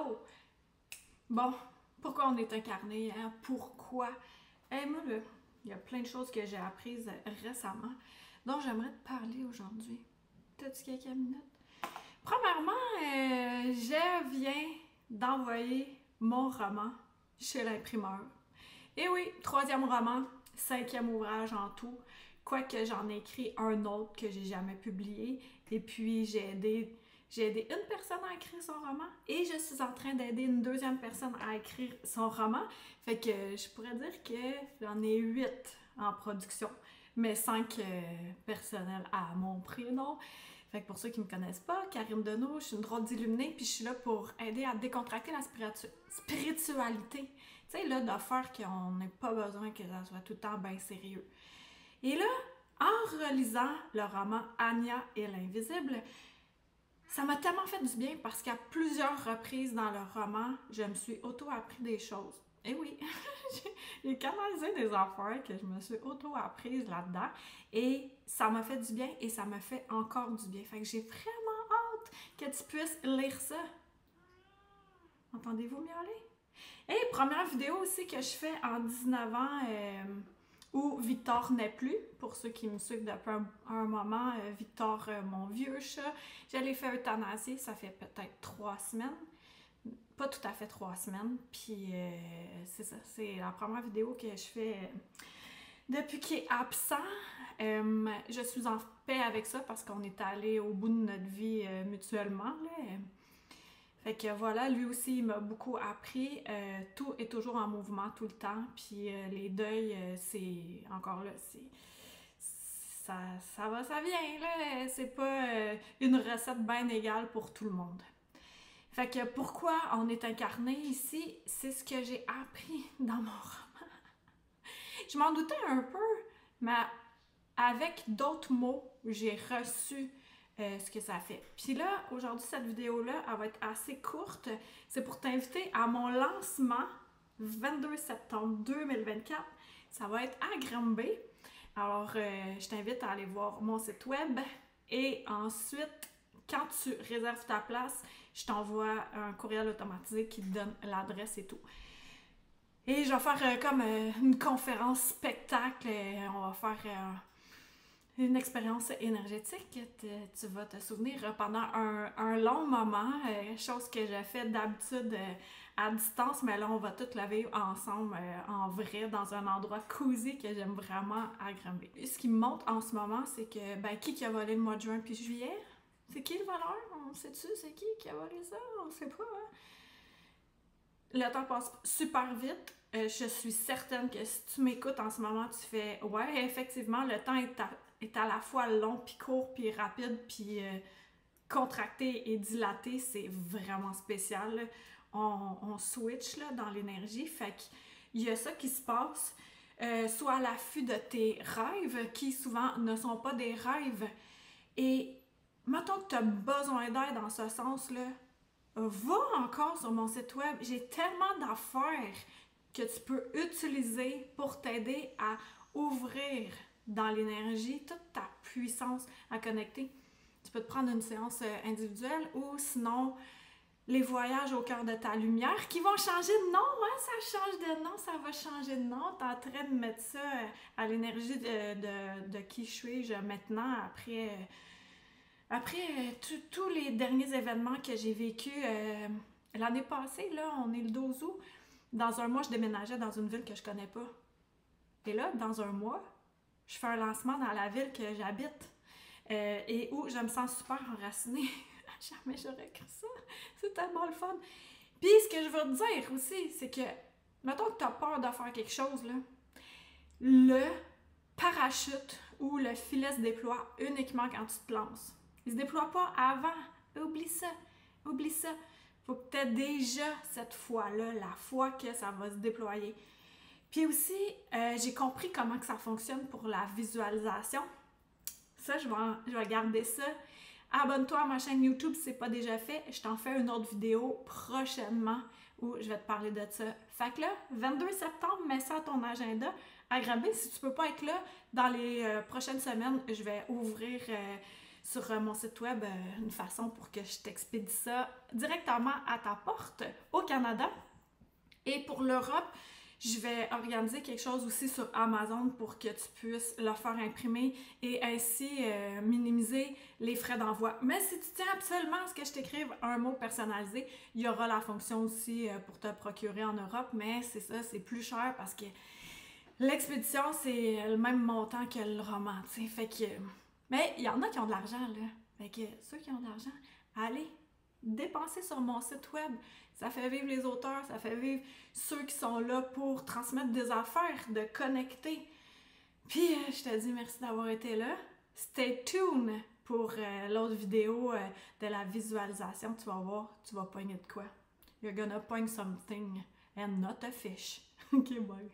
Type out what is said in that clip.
Hello! Bon, pourquoi on est incarné, hein? Pourquoi? Moi, là, il y a plein de choses que j'ai apprises récemment, dont j'aimerais te parler aujourd'hui. T'as-tu quelques minutes? Premièrement, je viens d'envoyer mon roman chez l'imprimeur. Et oui, troisième roman, cinquième ouvrage en tout. Quoique j'en ai écrit un autre que j'ai jamais publié. Et puis j'ai aidé une personne à écrire son roman et je suis en train d'aider une deuxième personne à écrire son roman. Fait que je pourrais dire que j'en ai 8 en production, mais 5 personnels à mon prénom. Fait que pour ceux qui me connaissent pas, Karine Deneau, je suis une drôle d'illuminée, puis je suis là pour aider à décontracter la spiritualité. Tu sais, là, d'affaires qu'on n'ait pas besoin que ça soit tout le temps bien sérieux. Et là, en relisant le roman Anya et l'invisible, ça m'a tellement fait du bien parce qu'à plusieurs reprises dans le roman, je me suis auto-appris des choses. Et oui, j'ai canalisé des affaires que je me suis auto-apprises là-dedans et ça m'a fait du bien et ça me fait encore du bien. Fait que j'ai vraiment hâte que tu puisses lire ça. Entendez-vous miauler? Et première vidéo aussi que je fais en 19 ans où Victor n'est plus. Pour ceux qui me suivent depuis un moment, Victor, mon vieux chat, je l'ai fait euthanasier, ça fait peut-être 3 semaines. Pas tout à fait 3 semaines. Puis c'est ça, c'est la première vidéo que je fais depuis qu'il est absent. Je suis en paix avec ça parce qu'on est allé au bout de notre vie mutuellement, là. Fait que voilà, lui aussi, il m'a beaucoup appris. Tout est toujours en mouvement tout le temps. Puis les deuils, c'est encore là, ça va, ça vient, là. C'est pas une recette bien égale pour tout le monde. Fait que pourquoi on est incarné ici, c'est ce que j'ai appris dans mon roman. Je m'en doutais un peu, mais avec d'autres mots, j'ai reçu ce que ça fait. Puis là, aujourd'hui, cette vidéo-là, elle va être assez courte. C'est pour t'inviter à mon lancement 22 septembre 2024. Ça va être à Granby. Alors, je t'invite à aller voir mon site web. Et ensuite, quand tu réserves ta place, je t'envoie un courriel automatisé qui te donne l'adresse et tout. Et je vais faire comme une conférence spectacle. On va faire une expérience énergétique que tu vas te souvenir pendant un long moment, chose que j'ai fait d'habitude à distance, mais là on va tout la vivre ensemble en vrai dans un endroit cosy que j'aime vraiment à Granby. Ce qui me montre en ce moment, c'est que qui a volé le mois de juin puis juillet? C'est qui le voleur? On sait-tu c'est qui a volé ça? On sait pas, hein? Le temps passe super vite. Je suis certaine que si tu m'écoutes en ce moment, tu fais « Ouais, effectivement, le temps est à la fois long, puis court, puis rapide, puis contracté et dilaté. C'est vraiment spécial. Là. On switch là, dans l'énergie. Fait qu'il y a ça qui se passe. Soit à l'affût de tes rêves, qui souvent ne sont pas des rêves. Et mettons que tu as besoin d'aide dans ce sens-là, va encore sur mon site web. J'ai tellement d'affaires que tu peux utiliser pour t'aider à ouvrir dans l'énergie toute ta puissance à connecter. Tu peux te prendre une séance individuelle ou sinon les voyages au cœur de ta lumière qui vont changer de nom. Hein? Ça change de nom, ça va changer de nom. Tu es en train de mettre ça à l'énergie de qui suis-je maintenant après tous les derniers événements que j'ai vécus l'année passée, là, on est le 12 août, dans un mois, je déménageais dans une ville que je connais pas. Et là, dans un mois, je fais un lancement dans la ville que j'habite et où je me sens super enracinée. Jamais j'aurais cru ça. C'est tellement le fun. Puis, ce que je veux te dire aussi, c'est que, mettons que tu as peur de faire quelque chose, là, le parachute ou le filet se déploie uniquement quand tu te lances. Il se déploie pas avant. Oublie ça. Oublie ça. Faut que tu aies déjà cette foi-là, la foi que ça va se déployer. Puis aussi, j'ai compris comment que ça fonctionne pour la visualisation. Ça, je vais garder ça. Abonne-toi à ma chaîne YouTube si ce n'est pas déjà fait. Je t'en fais une autre vidéo prochainement où je vais te parler de ça. Fait que là, 22 septembre, mets ça à ton agenda. À Granby, si tu ne peux pas être là, dans les prochaines semaines, je vais ouvrir sur mon site web une façon pour que je t'expédie ça directement à ta porte. Canada. Et pour l'Europe, je vais organiser quelque chose aussi sur Amazon pour que tu puisses le faire imprimer et ainsi minimiser les frais d'envoi. Mais si tu tiens absolument à ce que je t'écrive un mot personnalisé, il y aura la fonction aussi pour te procurer en Europe, mais c'est ça, c'est plus cher parce que l'expédition, c'est le même montant que le roman, tu sais. Fait que... Mais il y en a qui ont de l'argent, là. Fait que ceux qui ont de l'argent, allez dépenser sur mon site web. Ça fait vivre les auteurs, ça fait vivre ceux qui sont là pour transmettre des affaires, de connecter. Puis, je te dis merci d'avoir été là. Stay tuned pour l'autre vidéo de la visualisation. Tu vas voir, tu vas pogner de quoi. You're gonna point something and not a fish. Ok, bye.